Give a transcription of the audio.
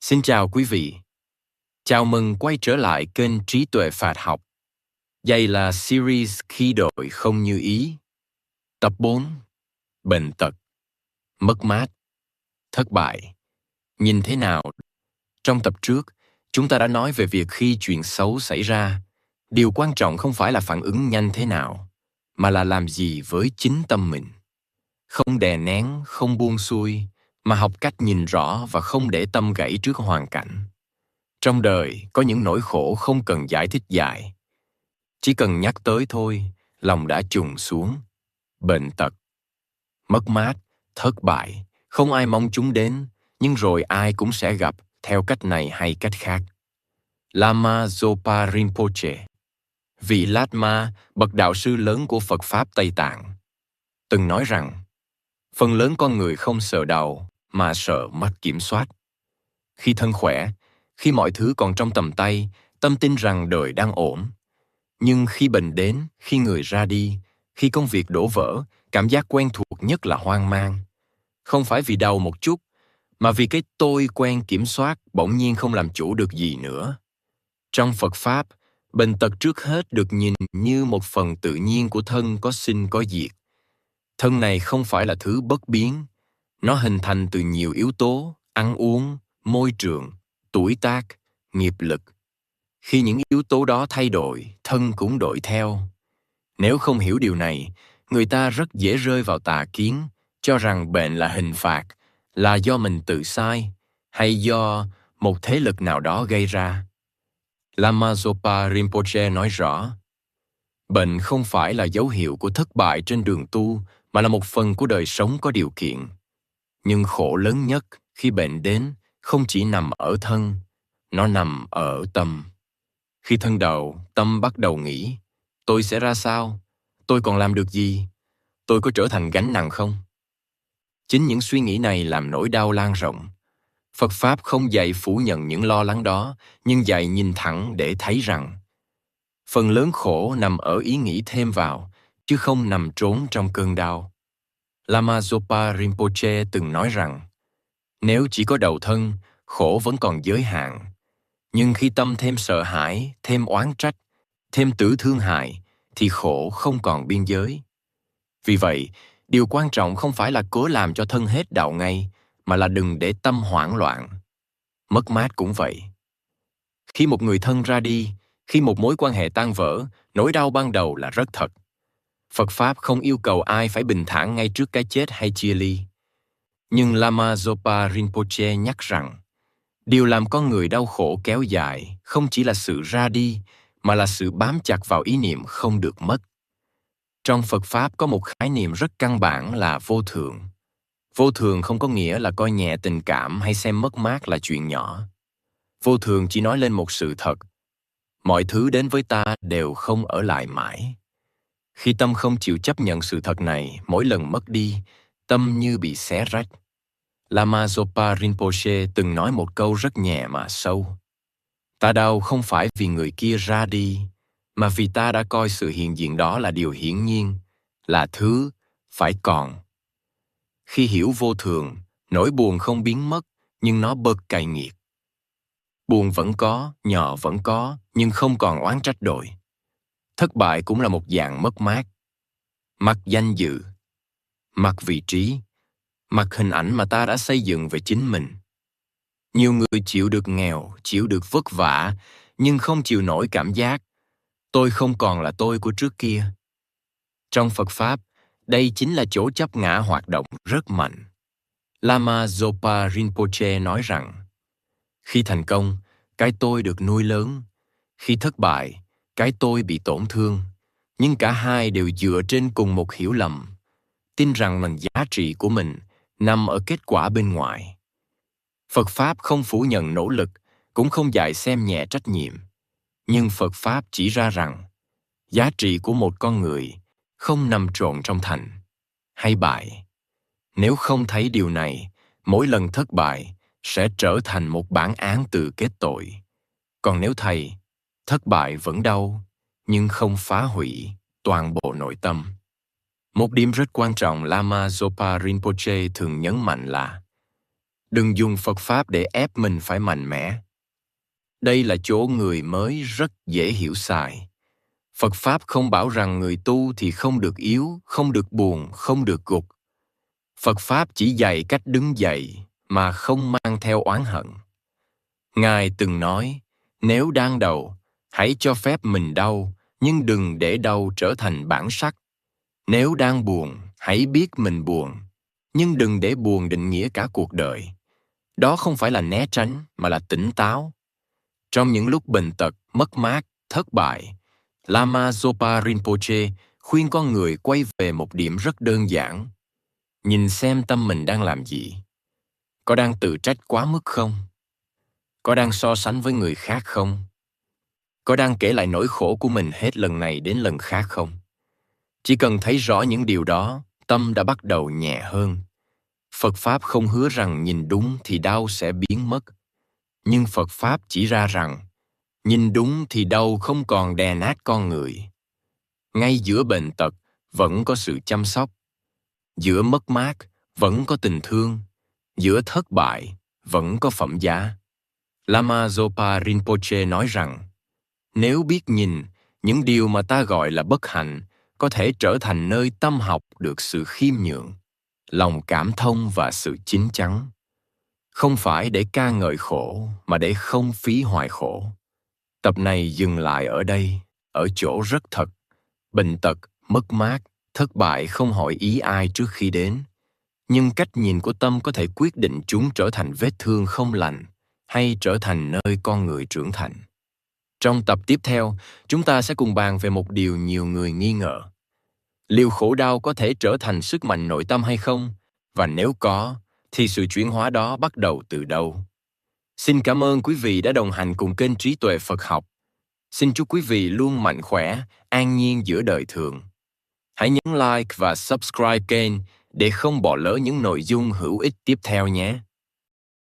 Xin chào quý vị. Chào mừng quay trở lại kênh Trí tuệ Phạt học. Đây là series Khi đội không như ý. Tập 4. Bệnh tật, mất mát, thất bại. Nhìn thế nào? Trong tập trước, chúng ta đã nói về việc khi chuyện xấu xảy ra, điều quan trọng không phải là phản ứng nhanh thế nào, mà là làm gì với chính tâm mình. Không đè nén, không buông xuôi, mà học cách nhìn rõ và không để tâm gãy trước hoàn cảnh. Trong đời có những nỗi khổ không cần giải thích dài. Chỉ cần nhắc tới thôi, lòng đã trùng xuống. Bệnh tật, mất mát, thất bại, không ai mong chúng đến, nhưng rồi ai cũng sẽ gặp theo cách này hay cách khác. Lama Zopa Rinpoche, vị Lạt Ma, bậc đạo sư lớn của Phật Pháp Tây Tạng, từng nói rằng, phần lớn con người không sợ đau mà sợ mất kiểm soát. Khi thân khỏe, khi mọi thứ còn trong tầm tay, tâm tin rằng đời đang ổn. Nhưng khi bệnh đến, khi người ra đi, khi công việc đổ vỡ, cảm giác quen thuộc nhất là hoang mang. Không phải vì đau một chút, mà vì cái tôi quen kiểm soát bỗng nhiên không làm chủ được gì nữa. Trong Phật Pháp, bệnh tật trước hết được nhìn như một phần tự nhiên của thân có sinh có diệt. Thân này không phải là thứ bất biến. Nó hình thành từ nhiều yếu tố, ăn uống, môi trường, tuổi tác, nghiệp lực. Khi những yếu tố đó thay đổi, thân cũng đổi theo. Nếu không hiểu điều này, người ta rất dễ rơi vào tà kiến, cho rằng bệnh là hình phạt, là do mình tự sai, hay do một thế lực nào đó gây ra. Lama Zopa Rinpoche nói rõ, bệnh không phải là dấu hiệu của thất bại trên đường tu, mà là một phần của đời sống có điều kiện. Nhưng khổ lớn nhất khi bệnh đến không chỉ nằm ở thân, nó nằm ở tâm. Khi thân đầu, tâm bắt đầu nghĩ, tôi sẽ ra sao? Tôi còn làm được gì? Tôi có trở thành gánh nặng không? Chính những suy nghĩ này làm nỗi đau lan rộng. Phật Pháp không dạy phủ nhận những lo lắng đó, nhưng dạy nhìn thẳng để thấy rằng phần lớn khổ nằm ở ý nghĩ thêm vào, chứ không nằm trốn trong cơn đau. Lama Zopa Rinpoche từng nói rằng, nếu chỉ có đầu thân, khổ vẫn còn giới hạn. Nhưng khi tâm thêm sợ hãi, thêm oán trách, thêm tử thương hại, thì khổ không còn biên giới. Vì vậy, điều quan trọng không phải là cố làm cho thân hết đạo ngay, mà là đừng để tâm hoảng loạn. Mất mát cũng vậy. Khi một người thân ra đi, khi một mối quan hệ tan vỡ, nỗi đau ban đầu là rất thật. Phật Pháp không yêu cầu ai phải bình thản ngay trước cái chết hay chia ly. Nhưng Lama Zopa Rinpoche nhắc rằng, điều làm con người đau khổ kéo dài không chỉ là sự ra đi, mà là sự bám chặt vào ý niệm không được mất. Trong Phật Pháp có một khái niệm rất căn bản là vô thường. Vô thường không có nghĩa là coi nhẹ tình cảm hay xem mất mát là chuyện nhỏ. Vô thường chỉ nói lên một sự thật. Mọi thứ đến với ta đều không ở lại mãi. Khi tâm không chịu chấp nhận sự thật này, mỗi lần mất đi, tâm như bị xé rách. Lama Zopa Rinpoche từng nói một câu rất nhẹ mà sâu. Ta đau không phải vì người kia ra đi, mà vì ta đã coi sự hiện diện đó là điều hiển nhiên, là thứ phải còn. Khi hiểu vô thường, nỗi buồn không biến mất, nhưng nó bớt cay nghiệt. Buồn vẫn có, nhọ vẫn có, nhưng không còn oán trách đội. Thất bại cũng là một dạng mất mát. Mất danh dự, mất vị trí, mất hình ảnh mà ta đã xây dựng về chính mình. Nhiều người chịu được nghèo, chịu được vất vả, nhưng không chịu nổi cảm giác tôi không còn là tôi của trước kia. Trong Phật Pháp, đây chính là chỗ chấp ngã hoạt động rất mạnh. Lama Zopa Rinpoche nói rằng, khi thành công, cái tôi được nuôi lớn. Khi thất bại, cái tôi bị tổn thương. Nhưng cả hai đều dựa trên cùng một hiểu lầm, tin rằng giá trị của mình nằm ở kết quả bên ngoài. Phật Pháp không phủ nhận nỗ lực, cũng không dạy xem nhẹ trách nhiệm. Nhưng Phật Pháp chỉ ra rằng, giá trị của một con người không nằm trộn trong thành hay bại. Nếu không thấy điều này, mỗi lần thất bại sẽ trở thành một bản án tự kết tội. Còn nếu thầy, thất bại vẫn đau, nhưng không phá hủy toàn bộ nội tâm. Một điểm rất quan trọng Lama Zopa Rinpoche thường nhấn mạnh là Đừng dùng Phật Pháp để ép mình phải mạnh mẽ. Đây là chỗ người mới rất dễ hiểu sai. Phật Pháp không bảo rằng người tu thì không được yếu, không được buồn, không được gục. Phật Pháp chỉ dạy cách đứng dậy mà không mang theo oán hận. Ngài từng nói, nếu đang đau, hãy cho phép mình đau, nhưng đừng để đau trở thành bản sắc. Nếu đang buồn, hãy biết mình buồn, nhưng đừng để buồn định nghĩa cả cuộc đời. Đó không phải là né tránh, mà là tỉnh táo. Trong những lúc bệnh tật, mất mát, thất bại, Lama Zopa Rinpoche khuyên con người quay về một điểm rất đơn giản. Nhìn xem tâm mình đang làm gì. Có đang tự trách quá mức không? Có đang so sánh với người khác không? Có đang kể lại nỗi khổ của mình hết lần này đến lần khác không? Chỉ cần thấy rõ những điều đó, tâm đã bắt đầu nhẹ hơn. Phật Pháp không hứa rằng nhìn đúng thì đau sẽ biến mất. Nhưng Phật Pháp chỉ ra rằng, nhìn đúng thì đau không còn đè nát con người. Ngay giữa bệnh tật vẫn có sự chăm sóc. Giữa mất mát vẫn có tình thương. Giữa thất bại vẫn có phẩm giá. Lama Zopa Rinpoche nói rằng, nếu biết nhìn, những điều mà ta gọi là bất hạnh có thể trở thành nơi tâm học được sự khiêm nhường, lòng cảm thông và sự chín chắn. Không phải để ca ngợi khổ, mà để không phí hoài khổ. Tập này dừng lại ở đây, ở chỗ rất thật. Bệnh tật, mất mát, thất bại không hỏi ý ai trước khi đến. Nhưng cách nhìn của tâm có thể quyết định chúng trở thành vết thương không lành, hay trở thành nơi con người trưởng thành. Trong tập tiếp theo, chúng ta sẽ cùng bàn về một điều nhiều người nghi ngờ. Liệu khổ đau có thể trở thành sức mạnh nội tâm hay không? Và nếu có, thì sự chuyển hóa đó bắt đầu từ đâu? Xin cảm ơn quý vị đã đồng hành cùng kênh Trí Tuệ Phật Học. Xin chúc quý vị luôn mạnh khỏe, an nhiên giữa đời thường. Hãy nhấn like và subscribe kênh để không bỏ lỡ những nội dung hữu ích tiếp theo nhé.